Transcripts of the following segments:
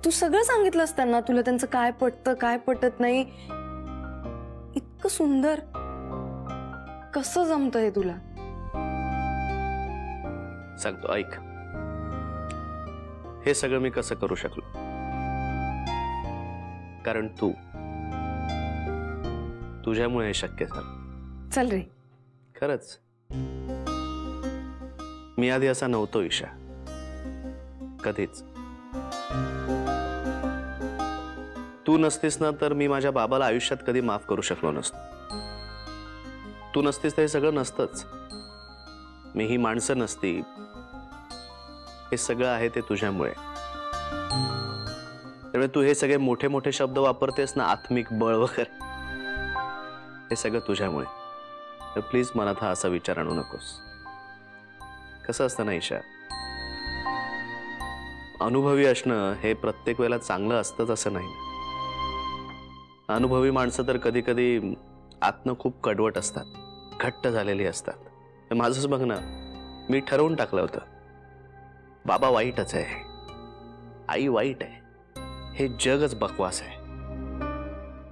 तू सगळं सांगितलंस त्यांना, तुला त्यांचं काय पटतं काय पटत नाही. इतकं सुंदर, कसं जमतं हे तुला? सांगतो ऐक, हे सगळं मी कसं करू शकलो? कारण तुझ्यामुळे हे शक्य झालं. चल रे. खरंच मी आधी असा नव्हतो ईशा, कधीच. तू नसतीस ना तर मी माझ्या बाबाला आयुष्यात कधी माफ करू शकलो नसतो. तू नसतीस तर हे सगळं नसतंच. मी ही माणसं नसती. हे सगळं आहे ते तुझ्यामुळे. त्यामुळे तू हे सगळे मोठे मोठे शब्द वापरतेस ना, आत्मिक बळ वगैरे, हे सगळं तुझ्यामुळे. तर प्लीज मनात हा असा विचार आणू नकोस. कसं असतं ना ईशा, अनुभवी असणं हे प्रत्येक वेळेला चांगलं असतंच असं नाही. अनुभवी माणसं तर कधी कधी आतनं खूप कडवट असतात, घट्ट झालेली असतात. माझंच बघ ना, मी ठरवून टाकलं होतं बाबा वाईटच आहे, आई वाईट आहे, हे जगच बकवास आहे.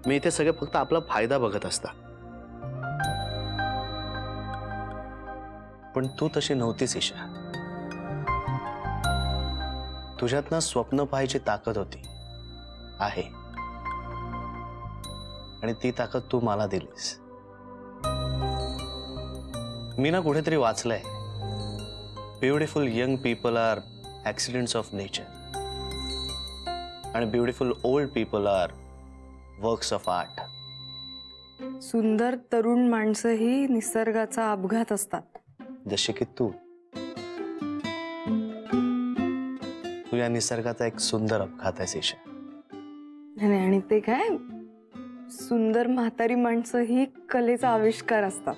मी इथे सगळे फक्त आपला फायदा बघत असतात. पण तू तशी नव्हतीस ईशा. तुझ्यात ना स्वप्न पाहायची ताकद होती, आहे. आणि ती ताकद तू मला दिलीस. मी ना कुठेतरी वाचलंय, beautiful young people are accidents of nature आणि beautiful old people are works of art. सुंदर तरुण माणसं ही निसर्गाचा अपघात असतात. जसे की तू या निसर्गाचा एक सुंदर अपघात आहे ईशा. आणि ते काय, सुंदर म्हातारी माणसं ही कलेचा आविष्कार असतात.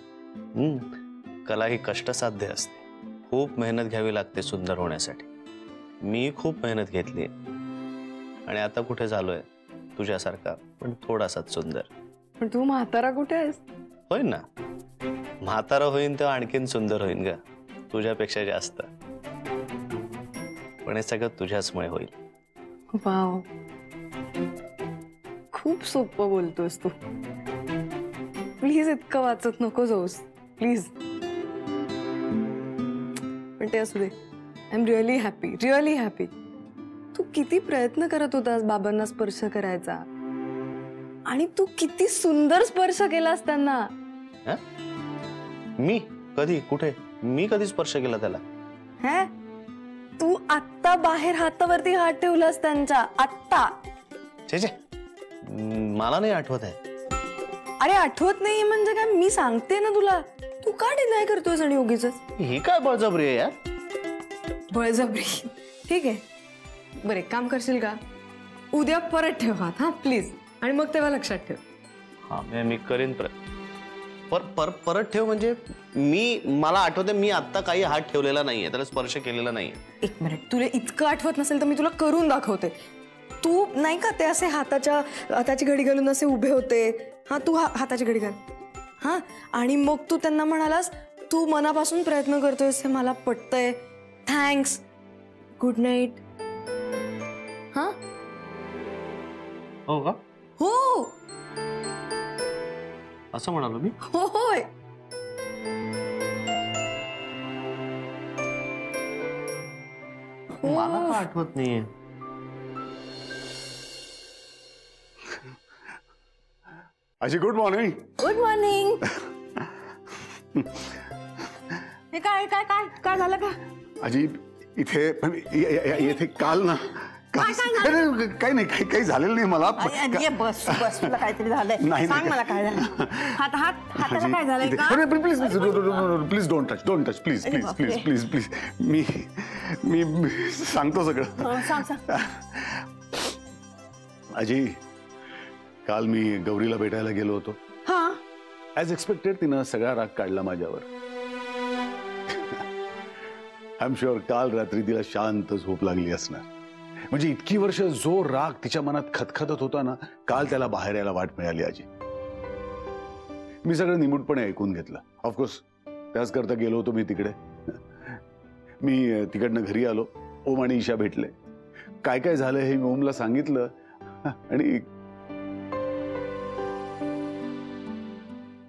कला ही कष्टसाध्य असते. खूप मेहनत घ्यावी लागते सुंदर होण्यासाठी. मी खूप मेहनत घेतली आणि आता कुठे झालोय तुझ्यासारखा, पण थोडासाच सुंदर. पण तू म्हातारा कुठे आहेस? होईन ना, म्हातारा होईन तेव्हा आणखीन सुंदर होईन ग, तुझ्यापेक्षा जास्त. पण हे सगळं तुझ्याचमुळे होईल. वाव, खूप सोपं बोलतोस तू. प्लीज इतकं वाचत नको जाऊस, प्लीज. पण ते असू दे, I am really happy, really happy. तू किती प्रयत्न करत होतास बाबांना स्पर्श करायचा, आणि तू किती सुंदर स्पर्श केलास त्यांना. मी कधी, कुठे? मी कधी स्पर्श केला त्याला? हे, तू आत्ता बाहेर हातावरती हात ठेवलास त्यांच्या, आत्ता. छे छे, मला नाही आठवत आहे. अरे आठवत नाही म्हणजे काय, मी सांगते ना तुला. तू का डिनाय करतोयस आणि उगीचच? ही काय बळजबरी आहे यार? बळजबरी ठीक आहे. बरं एक काम करशील का, उद्या परत ठेव हात, हा प्लीज. आणि मग तेव्हा लक्षात ठेव. हा मी करेन. परत ठेव म्हणजे मला आठवते मी आता काही हात ठेवलेला नाहीये, त्याला स्पर्श केलेला नाहीये. एक मिनिट, तुला इतकं आठवत नसेल तर मी तुला करून दाखवते. तू नाही का ते असे हाताची घडी घालून असे उभे होते. हा, तू हाताची घडी घाल. हा, आणि मग तू त्यांना म्हणालास, तू मनापासून प्रयत्न करतोयस, हे मला पटतंय, थँक्स, गुड नाईट. हा, हो का? हो, असं म्हणालो मी? होय. मला का आठवत नाहीये? अजी गुड मॉर्निंग. Good morning. हे काय काय काय काय झालं का? अजी इथे काल ना, काही नाही, काही झालेलं नाही मला. बस बस, तुला काहीतरी झालंय, सांग मला काय झालं. हाताला काय झालंय का? Please don't touch, please please please please please. मी सांगतो सगळं. सांग. अजी, काल मी गौरीला भेटायला गेलो होतो. हा, ऍज एक्सपेक्टेड तिनं सगळा राग काढला माझ्यावर. आय एम शुअर काल रात्री तिला शांत झोप लागली असणार. म्हणजे इतकी वर्ष जो राग तिच्या मनात खतखतत होता ना, काल त्याला बाहेर यायला वाट मिळाली. आजी, मी सगळं निमूटपणे ऐकून घेतलं. ऑफकोर्स त्याच करता गेलो होतो मी तिकडे. मी तिकडनं घरी आलो, ओम आणि ईशा भेटले. काय काय झालं हे मी ओमला सांगितलं आणि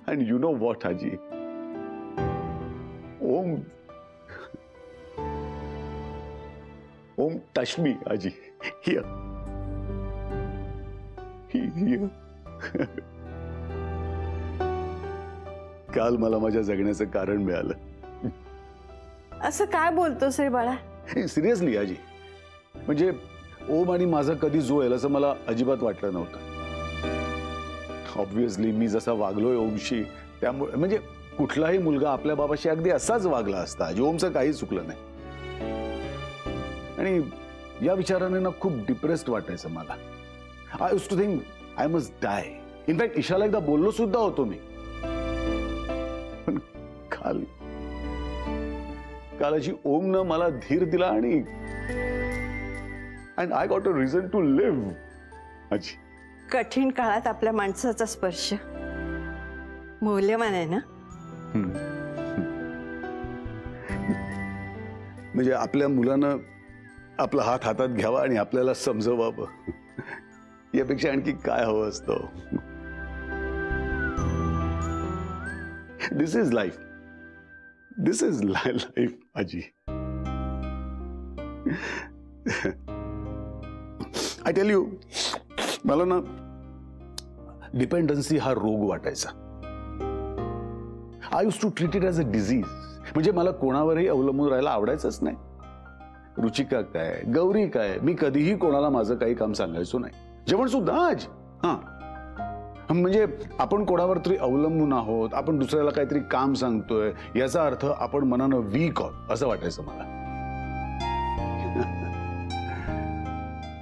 And you know what, Haji? Om touched me, Haji. Here. Here. काल मला माझ्या जगण्याचं कारण मिळालं. असं काय बोलतोस रे बाळा? सिरियसली आजी, म्हणजे ओम आणि माझा कधी जुळेल असं मला अजिबात वाटलं नव्हतं. ऑब्व्हियसली मी जसा वागलोय ओमशी, त्यामुळे म्हणजे कुठलाही मुलगा आपल्या बाबाशी अगदी असाच वागला असता. ओमचं काही चुकलं नाही. आणि या विचाराने ना खूप डिप्रेस्ड वाटायचं मला. I used to think I must die. In fact ईशाला एकदा बोललो सुद्धा होतो मी. पण काल अशी ओमनं मला धीर दिला आणि and I got a reason to live. आजी, कठीण काळात आपल्या माणसाचा स्पर्श मौल्यवान आहे ना. म्हणजे आपल्या मुलानं आपला हात हातात घ्यावा आणि आपल्याला समजवावं, यापेक्षा आणखी काय हवं असतं. This is life. This is life आजी. आय टेल यू, मला ना डिपेंडन्सी हा रोग वाटायचा. I used to treat it as a disease. म्हणजे मला कोणावरही अवलंबून राहायला आवडायचंच नाही. रुचिका काय, गौरी काय, मी कधीही कोणाला माझं काही काम सांगायचो नाही. जेवण सुद्धा आज. म्हणजे आपण कोणावर तरी अवलंबून आहोत, आपण दुसऱ्याला काहीतरी काम सांगतोय, याचा अर्थ आपण मनानं वीक आहोत असं वाटायचं मला.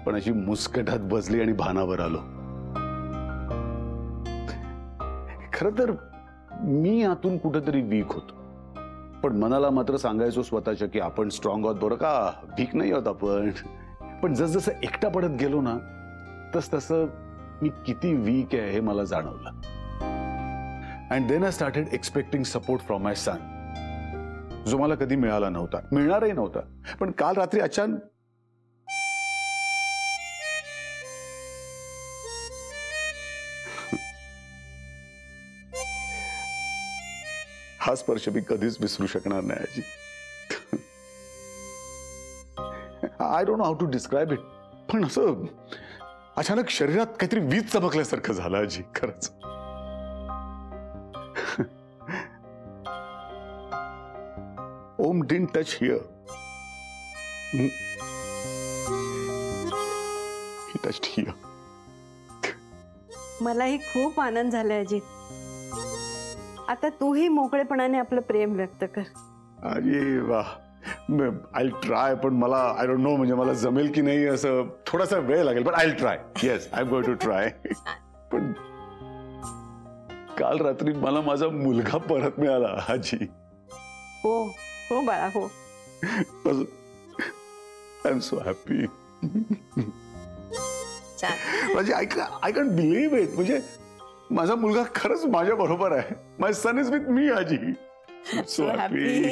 पण अशी मुस्कटात बसली आणि भानावर आलो. खर तर मी आतून कुठेतरी वीक होतो, पण मनाला मात्र सांगायचो स्वतःच्या की आपण स्ट्रॉंग आहोत बरं का, वीक नाही आहोत आपण. पण जसजसं एकटा पडत गेलो ना, तसं मी किती वीक आहे हे मला जाणवलं. And then I started expecting support from my son, जो मला कधी मिळाला नव्हता, मिळणारही नव्हता. पण काल रात्री अचानक हा स्पर्श मी कधीच विसरू शकणार नाही आजी. I don't know how to describe it, पण असं अचानक शरीरात काहीतरी वीज चमकल्यासारखं झालं आजी, खरंच. Om didn't touch here, he touched here. मलाही खूप आनंद झालाय अजित. आता तूही मोकळेपणाने आपलं प्रेम व्यक्त कर. अरे वाह, आय ट्राय. पण मला आय डोंट नो, म्हणजे मला जमेल की नाही असं थोडासा वेळ लागेल. पण I try. Yes, I am going to try. पण काल रात्री मला माझा मुलगा परत मिळाला आजी. हो हो बाळा, हो. I am so happy. म्हणजे आय कॅन्ट बिलीव्ह इट. म्हणजे माझा मुलगा खरंच माझ्या बरोबर आहे. My son is with me आजी. So happy.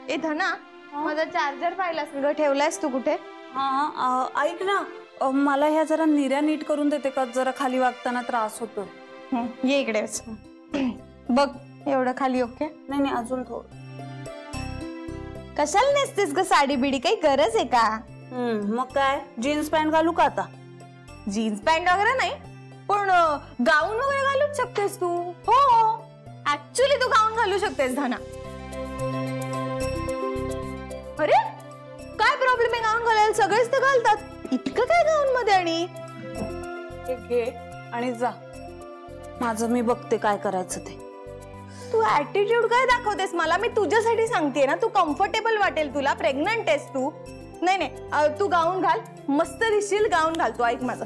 ए धना, माझा चार्जर पाहिलास ग, ठेवलायस तू कुठे? ऐक ना, मला ह्या जरा निऱ्या नीट करून देते का? जरा खाली वागताना त्रास होतो. ये इकडे बघ. एवढं खाली ओके? नाही, अजून थोडं. कशाला नेसतेस ग साडी बिडी? काही गरज आहे का? मग काय, जीन्स पॅन्ट घालू का आता? जीन्स पॅन्ट वगैरे नाही, पण गाऊन वगैरे घालूच शकतेस तू. हो, ऍक्च्युली तू गाऊन घालू शकतेस धना. अरे काय प्रॉब्लेम आहे गाऊन घालायला? सगळेच तर घालतात. इतकं काय गाऊन मध्ये? आणि घे आणि जा. माझं मी बघते काय करायचं ते. तू ऍटिट्यूड काय दाखवतेस मला? मी तुझ्यासाठी सांगतेय ना, तू कम्फर्टेबल वाटेल तुला. प्रेग्नंट आहेस तू. नाही, तू गाऊन घाल, मस्त दिसशील. गाऊन घाल तू. ऐक माझं,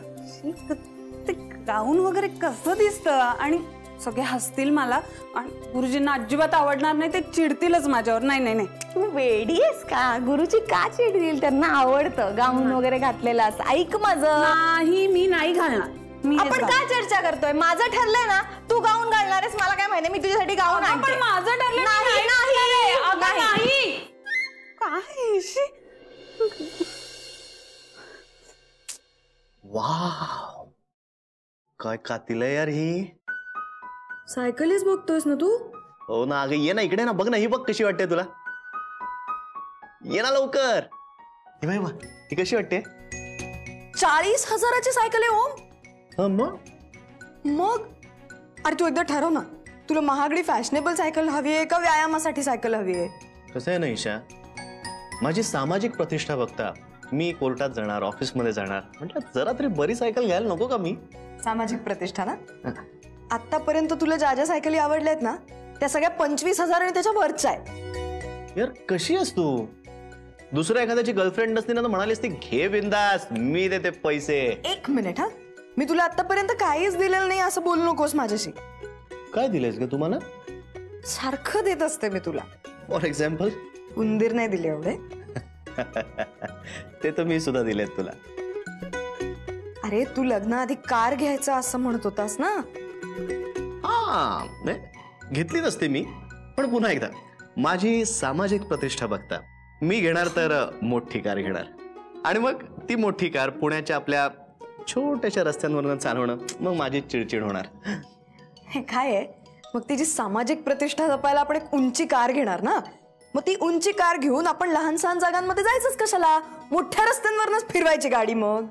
ते गाऊन वगैरे कसं दिसतं आणि सगळे हसतील मला आणि गुरुजींना अजिबात आवडणार नाही. ते चिडतीलच माझ्यावर. नाही. तू वेडी आहेस का? गुरुजी का चिडतील? त्यांना आवडतं गाऊन वगैरे घातलेलं असं. ऐक माझं. नाही, मी नाही घालणार. आपण काय चर्चा करतोय? माझं ठरलंय ना, तू गाऊन घालणार आहेस. मला काय माहिती, मी तुझ्यासाठी गाऊन आणते. पण माझं ठरलं नाही. काय वाव, काय कातील आहे यार ही. सायकलीच बघतोयस ना तू? हो ना अगं, ये ना इकडे ना, बघ ना ही, बघ कशी वाटते तुला. ये ना लवकर. हे बाई बा, ही कशी वाटते? 40,000ची सायकल आहे ओम. मग अरे तू एकदा ठरव ना, तुला महागडी फॅशनेबल सायकल हवी आहे का व्यायामासाठी सायकल हवी आहे? कसं आहे ना ईशा, माझी सामाजिक प्रतिष्ठा बघता मी कोर्टात जाणार, ऑफिसमध्ये जाणार, म्हटलं जरा तरी बरी सायकल घ्यायला नको का मी? सामाजिक प्रतिष्ठा ना. आतापर्यंत तुला ज्या ज्या सायकली आवडल्यात ना त्या सगळ्या 25,000 आणि त्याच्या वरच्या आहेत. यार कशी आहेस तू? दुसऱ्या एखाद्याची गर्लफ्रेंड नसती ना तर म्हणालीस ती घे बिंदास, मी देते पैसे. एक मिनिट हा, मी तुला आतापर्यंत काहीच दिलेलं नाही असं बोलू नकोस माझ्याशी. काय दिलेस ग तुम्हाला? सारखं देत असते मी तुला. For example? उंदीर नाही दिले एवढे. ते तर मी सुद्धा दिलेत तुला. अरे तू लग्नाआधी कार घ्यायचं असं म्हणत होतास ना. हा घेतलीच असते मी, पण पुन्हा एकदा माझी सामाजिक प्रतिष्ठा बघता मी घेणार तर मोठी कार घेणार, आणि मग ती मोठी कार पुण्याच्या आपल्या छोट्याशा रस्त्यांवरून चालवणं, मग माझी चिडचिड होणार. हे काय आहे मग, तिची सामाजिक प्रतिष्ठा जपायला आपण एक उंची कार घेणार ना. मग ती उंची कार घेऊन आपण लहान सहान जागांमध्ये जायचंच कशाला? मोठ्या रस्त्यांवरच फिरवायची गाडी. मग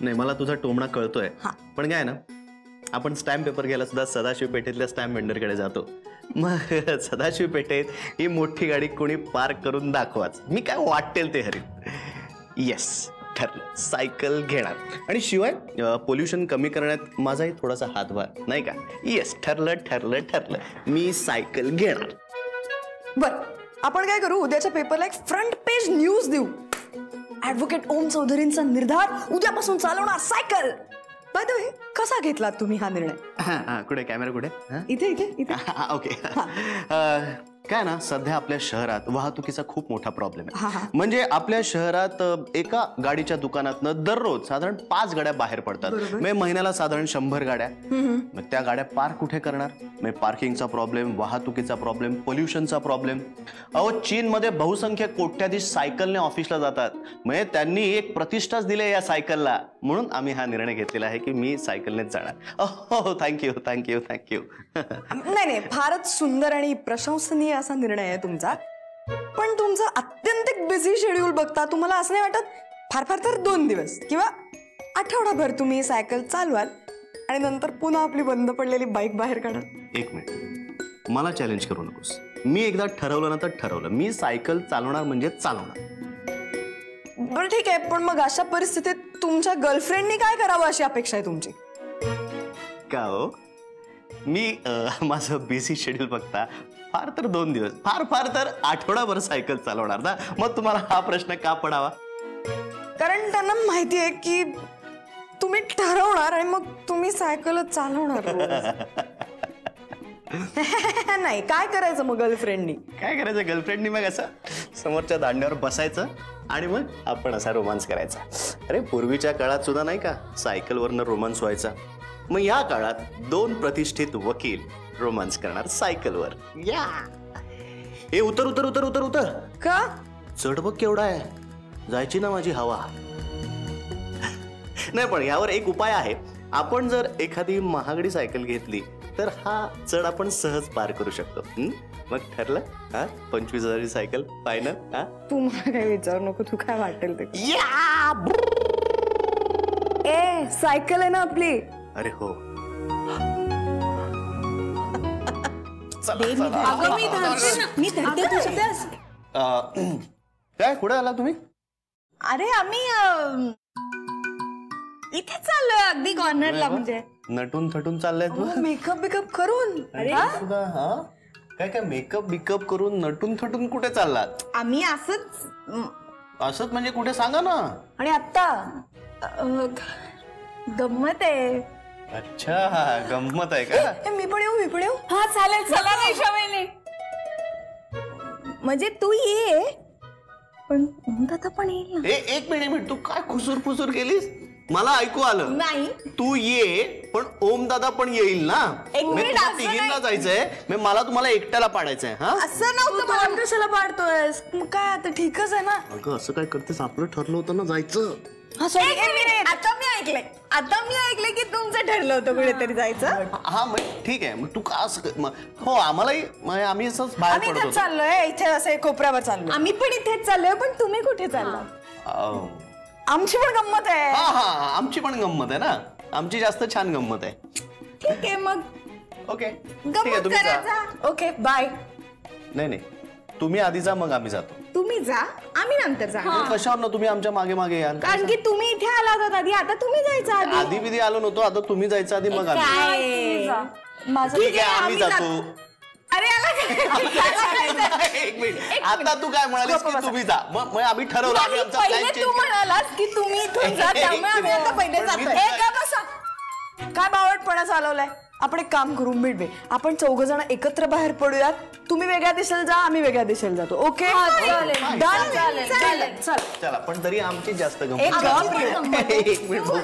नाही, मला तुझा टोमणा कळतोय, पण काय ना, आपण स्टॅम्प पेपर घ्यायला सुद्धा सदाशिव पेठेतल्या स्टॅम्प वेंडरकडे जातो. मग सदाशिव पेठेत ही मोठी गाडी कोणी पार्क करून दाखवाच, मी काय वाटेल ते हरीन. येस, ठरलं, सायकल घेणार. आणि शिवाय पोल्युशन कमी करण्यात माझाही थोडासा हातभार, नाही का? येस, ठरलं ठरलं ठरलं, मी सायकल घेणार. बर, आपण काय करू, उद्याच्या पेपरला एक फ्रंट पेज न्यूज देऊ. ऍडव्होकेट ओम चौधरींचा निर्धार, उद्यापासून चालवणार सायकल. बाय द वे, कसा घेतला तुम्ही हा निर्णय? कुठे कॅमेरा कुठे? इथे इथे इथे. ओके. काय ना, सध्या आपल्या शहरात वाहतुकीचा खूप मोठा प्रॉब्लेम आहे. म्हणजे आपल्या शहरात एका गाडीच्या दुकानातनं दररोज साधारण 5 गाड्या बाहेर पडतात. म्हणजे महिन्याला साधारण 100 गाड्या. मग त्या गाड्या पार्क कुठे करणार? म्हणजे पार्किंगचा प्रॉब्लेम, वाहतुकीचा प्रॉब्लेम, पोल्युशनचा प्रॉब्लेम. अहो, चीनमध्ये बहुसंख्य कोट्याधीश सायकलने ऑफिसला जातात. म्हणजे त्यांनी एक प्रतिष्ठाच दिली या सायकलला. म्हणून आम्ही हा निर्णय घेतलेला आहे की मी सायकलनेच जाणार. हो, थँक्यू थँक्यू थँक्यू. नाही, फारच सुंदर आणि प्रशंसनीय असा निर्णय आहे तुमचा. पण तुमचं अत्यंत बिझी शेड्यूल बघता तुम्हाला असं नाही वाटत फार फार तर 2 दिवस किंवा आठवडाभर तुम्ही सायकल चालवाल आणि नंतर पुन्हा आपली बंद पडलेली बाईक बाहेर काढाल? एक मिनिट, मला चॅलेंज करू नकोस. मी एकदा ठरवलं ना तर ठरवलं, मी सायकल चालवणार म्हणजे चालवणार. बरं ठीक आहे, पण मग अशा परिस्थितीत तुमच्या गर्लफ्रेंडनी काय करावं अशी अपेक्षा आहे तुमची? का हो, मी माझं बिझी शेड्यूल बघता फार तर 2 दिवस, फार फार तर आठवडाभर सायकल चालवणार ना. मग तुम्हाला हा प्रश्न का पडावा? कारण त्यांना माहिती आहे की तुम्ही ठरवणार आणि मग तुम्ही सायकलच चालवणार. नाही, काय करायचं मग गर्लफ्रेंडनी? काय करायचं गर्लफ्रेंडनी? मग असं समोरच्या दांड्यावर बसायचं आणि मग आपण असा रोमांस करायचा. अरे पूर्वीच्या काळात सुद्धा नाही का सायकलवरनं रोमांस व्हायचा. मग या काळात 2 प्रतिष्ठित वकील रोमांस करणार सायकलवर. या हे उतर उतर उतर उतर उतर. का? चढ बघ केवढा आहे, जायची ना माझी हवा. नाही, पण यावर एक उपाय आहे. आपण जर एखादी महागडी सायकल घेतली तर हा चढ आपण सहज पार करू शकतो. मग ठरलं? 25,000ची सायकल फायनल. तू मला काय विचारू नको, तू काय वाटेल ते. ए, सायकल आहे ना आपली. अरे हो, मी धरते तुझ्यास. काय कुठे आला तुम्ही? अरे आम्ही इथे चाललोय अगदी कॉर्नरला. म्हणजे नटून थटून चाललाय तू? मेकअप बिकअप करून. काय काय मेकअप बिकअप करून नटून थटून कुठे चाललात? आम्ही असंच. असंच म्हणजे कुठे सांगा ना. आणि आता गंमत आहे. अच्छा, गंमत आहे का? मी पण येऊ. हा चालेल, चला नाही शवेली. म्हणजे तू ये, पण दादा पण येईल ना. एक मिनिट, तू काय खुसूर फुसूर केलीस? मला ऐकू आलं नाही. तू ये, पण ओम दादा पण येईल ना. एक मी मिनिट, तुला असं तिघींना नाही. जायचंय, मी मला तुम्हाला एकट्याला पाडायचंय. हा असं नव्हतं. मला कशाला पाडतोयस? मग काय आता ठीकच आहे ना. अगं असं काय करतेस, आपलं ठरलं होतं ना जायचं. हा सॉरी, आता मी ऐकलंय की तुमचं ठरलं होतं कुठेतरी जायचं. हा मग ठीक आहे, मग तू का असं हो आम्हालाही आम्ही असंच बाहेर आम्ही पडत इथेच होतो. चाललोय, इथे असे कोपऱ्यावर चाललो. आम्ही पण इथेच चाललोय, पण तुम्ही कुठे चालला? अहो. आमची पण गंमत आहे. हा हा आमची पण गंमत आहे ना, आमची जास्त छान गंमत आहे. ठीक आहे मग ओके ठीक आहे, गंमत तुम्ही जा. करायचा. Okay bye. नाही तुम्ही आधी जा, मग आम्ही जातो. तुम्ही जा, आम्ही नंतर जा. कशावर ना तुम्ही आमच्या मागे मागे याल. कारण की तुम्ही इथे आला होता आधी, आता तुम्ही जायचं आधी. आधी बिधी आलो नव्हतो, आता तुम्ही जायचं आधी मग आम्ही. काय माझं ठीक आहे आम्ही जातो. अरे आला एक मिनिट, आता तू काय म्हणालीस की तुम्ही जा, मग आम्ही ठरवलं, आम्ही आमचा plan पहिले change तू केला. म्हणालास की तुम्ही इथून जा, त्यामुळे आम्ही आता पहिले पण मी जातोय. तुझ्या- का बसा, काय बावटपणा चालवलाय. आपण एक काम करू मिडवे, आपण 4 जण एकत्र बाहेर पडूयात. तुम्ही वेगळ्या दिशेला जा, आम्ही वेगळ्या दिशेला जातो. ओके चालेल. चला, पण तरी आमची जास्त एक गंमत. गप रे. एक मिनिट बोलू.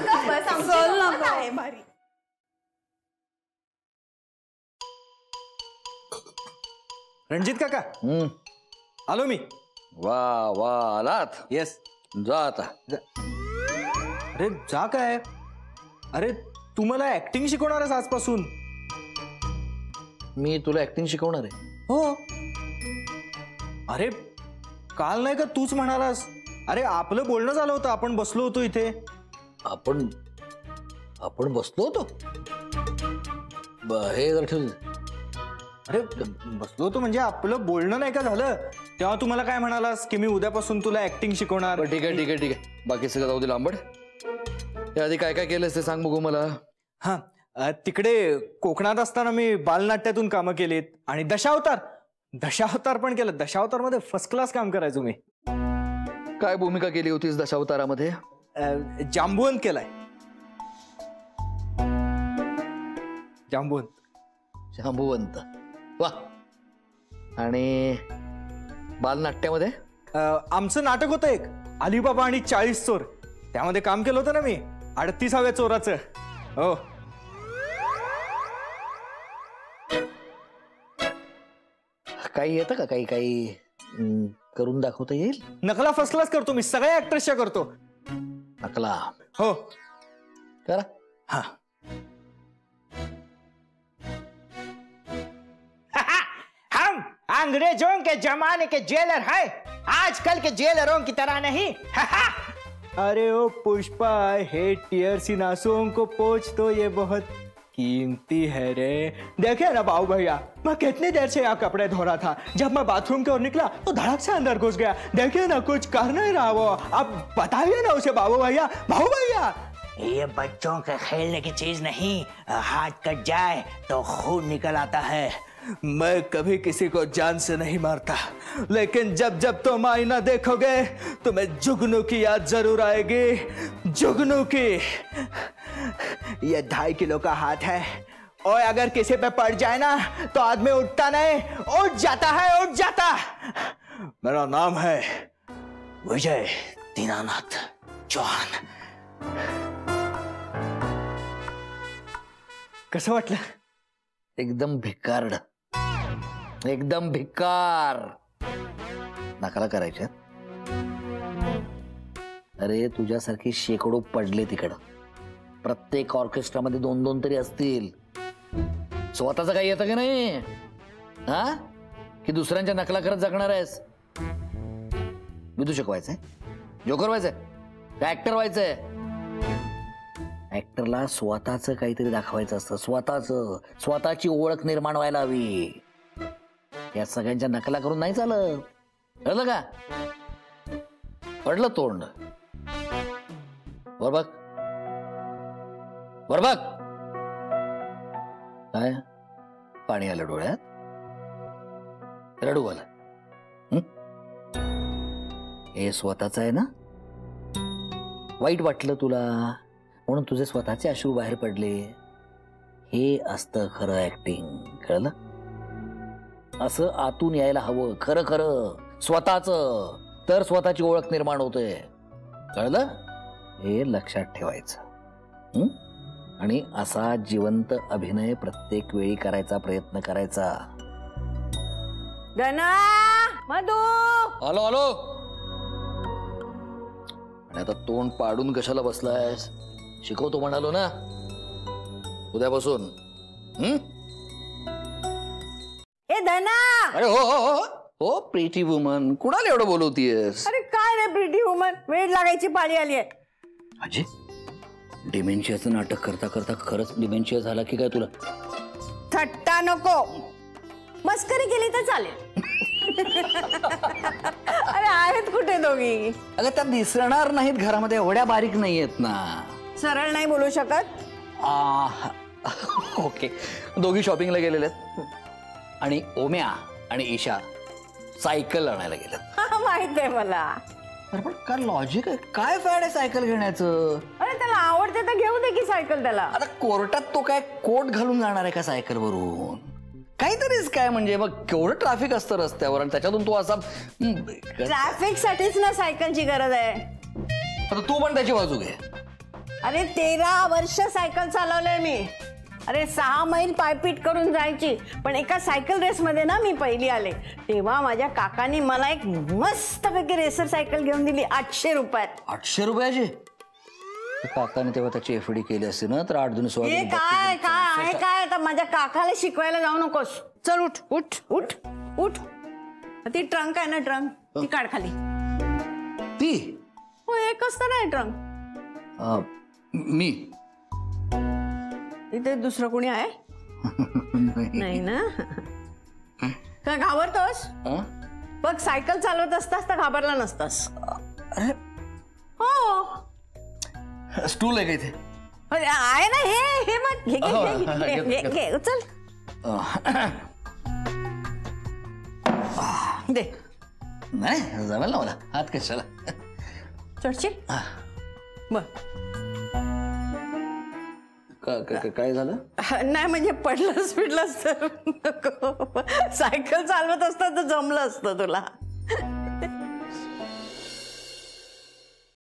रणजित काका आलो मी. वा वा आलात. येस. जा आता. अरे जा काय. अरे तू मला ऍक्टिंग शिकवणारच आजपासून. मी तुला ऍक्टिंग शिकवणार आहे. हो. अरे काल नाही का तूच म्हणालास. अरे आपलं बोलणं झालं होतं, आपण बसलो होतो इथे. आपण बसलो होतो. हे जर ठेवलं. अरे बसलो होतो म्हणजे आपलं बोलणं नाही का झालं, तेव्हा तू मला काय म्हणालास की मी उद्यापासून तुला ऍक्टिंग शिकवणार. ठीक आहे. बाकी सगळं जाऊ दे लांबड. त्याआधी काय काय केलंस ते सांग बघू मला. हा तिकडे कोकणात असताना मी बालनाट्यातून कामं केलीत आणि दशावतार पण केलं. दशावतार मध्ये फर्स्ट क्लास काम करायचो मी. काय भूमिका केली होतीस दशावतारामध्ये? जांबुवंत केलाय. जांबुवंत. वा. आणि बालनाट्यामध्ये? आमचं नाटक होतं एक, अलीबाबा आणि 40 चोर. त्यामध्ये काम केलं होतं ना मी 38व्या चोराचं. हो. काही येतं का? काही करून दाखवता येईल? नकला फर्स्ट क्लास करतो मी, सगळ्या ऍक्टर्सच्या करतो. नकला? हो. करा. हा. हम अंग्रेजों के जमाने के जेलर हैं, आजकल के जेलरों की तरह नहीं. अरे ओ पुष्पा, हे टीयर इन आंसुओं को पोंछ तो ये बहुत कीमती है रे. देखिए ना बाबू भैया, मैं कितनी देर से यहाँ कपड़े धो रहा था. जब मैं बाथरूम की ओर निकला तो धड़क से अंदर घुस गया. देखिए ना, कुछ कर नहीं रहा वो. अब बताइए ना उसे बाबू भैया. ये बच्चों के खेलने की चीज नहीं, हाथ कट जाए तो खून निकल आता है. मैं कभी किसी को जान से नहीं मारता, लेकिन जब जब तुम आईना देखोगे तुम्हें जुगनू की याद जरूर आएगी. जुगनू की. ये 2.5 किलो का हाथ है, और अगर किसी पे पड़ जाए ना तो आदमी उठता नहीं, उठ जाता. मेरा नाम है विजय दीनानाथ चौहान. कसं वाटलं? एकदम भिकार. नकला करायच्या. अरे तुझ्यासारखी शेकडो पडले तिकडं. प्रत्येक ऑर्केस्ट्रामध्ये 2-2 तरी असतील. स्वतःच काही येतं की नाही? हा की दुसऱ्यांच्या नकला करत जगणार आहेस? विदू शिकवायचंय, जोकर व्हायचंय, ऍक्टर व्हायचंय? ऍक्टरला स्वतःच काहीतरी दाखवायचं असतं. स्वतःची ओळख निर्माण व्हायला हवी. या सगळ्यांच्या नकला करून नाही चालत. कळलं का? पडलं तोंड. वर बघ. काय पाणी आलं डोळ्यात? रडू आलं? हे स्वतःच आहे ना? वाईट वाटलं तुला म्हणून तुझे स्वतःचे अश्रू बाहेर पडले. हे असतं खरं ऍक्टिंग. कळलं? असं आतून यायला हवं. खरं स्वतःच. तर स्वतःची ओळख निर्माण होते. कळलं? हे लक्षात ठेवायचं. हं? आणि असा जिवंत अभिनय प्रत्येक वेळी करायचा प्रयत्न करायचा. धना, मधू, आलो आलो. आणि आता तोंड पाडून कशाला बसलायस? शिकवतो म्हणालो ना उद्यापासून. ए धना. अरे हो हो हो हो प्रीटी वुमन, कुणाला एवढं बोलवतीयस? अरे काय रे प्रीटी वुमन, वेळ लागायची पाळी आली आहे. अजय, डिमेन्शियाचं नाटक करता करता खरंच डिमेन्शिया झाला की काय तुला? थट्टा नको, मस्करी केली तर चालेल. अरे आहेत कुठे दोघी? अगं त्या दिसणार नाहीत घरामध्ये, एवढ्या बारीक नाहीयेत ना. सरळ नाही बोलू शकत. ओके, दोघी शॉपिंगला गेलेले आहेत आणि ओम्या आणि ईशा सायकल आणायला गेल्यात. माहित आहे मला. अरे पण काय लॉजिक आहे? काय फॅड आहे सायकल घेण्याचं? अरे त्याला आवडते तर घेऊ दे की सायकल त्याला. आता कोर्टात तो काय कोट घालून जाणार आहे का सायकल वरून? काहीतरीच काय म्हणजे मग केवढं ट्रॅफिक असतं रस्त्यावर आणि त्याच्यातून तो असा. ट्रॅफिक साठीच ना सायकलची गरज आहे. आता तू पण त्याची बाजू घे. अरे 13 वर्ष सायकल चालवलंय मी. अरे 6 मैल पायपीट करून जायची, पण एका सायकल रेस मध्ये ना मी पहिली आले. तेव्हा माझ्या काकांनी मला एक मस्तपैकी रेसर सायकल घेऊन दिली 800 रुपयात. 800 रुपयाची? काकाने तेव्हा त्याची एफडी केली असते ना तर 8 दिवस. हे काय काय आहे काय? आता माझ्या काकाला शिकवायला जाऊ नकोस. चल उठ उठ उठ उठ. ती ट्रंक आहे ना, ट्रंक ती काढ खाली. ती हो, एक असतं ना ट्रंक. मी इथे दुसरं कोणी आहे? नाही ना? का घाबरतोस? बघ, सायकल चालवत असतास तर घाबरला नसतास. अरे हो, स्टूल आहे का इथे? अरे आहे ना, हे बघ, घे चल दे. नाही जमेल ना मला, हात कशाला. चढशील बर. काय झालं? नाही म्हणजे पडलंच पिडलंच तर नको. सायकल चालवत असतं तर जमलं असतं तुला.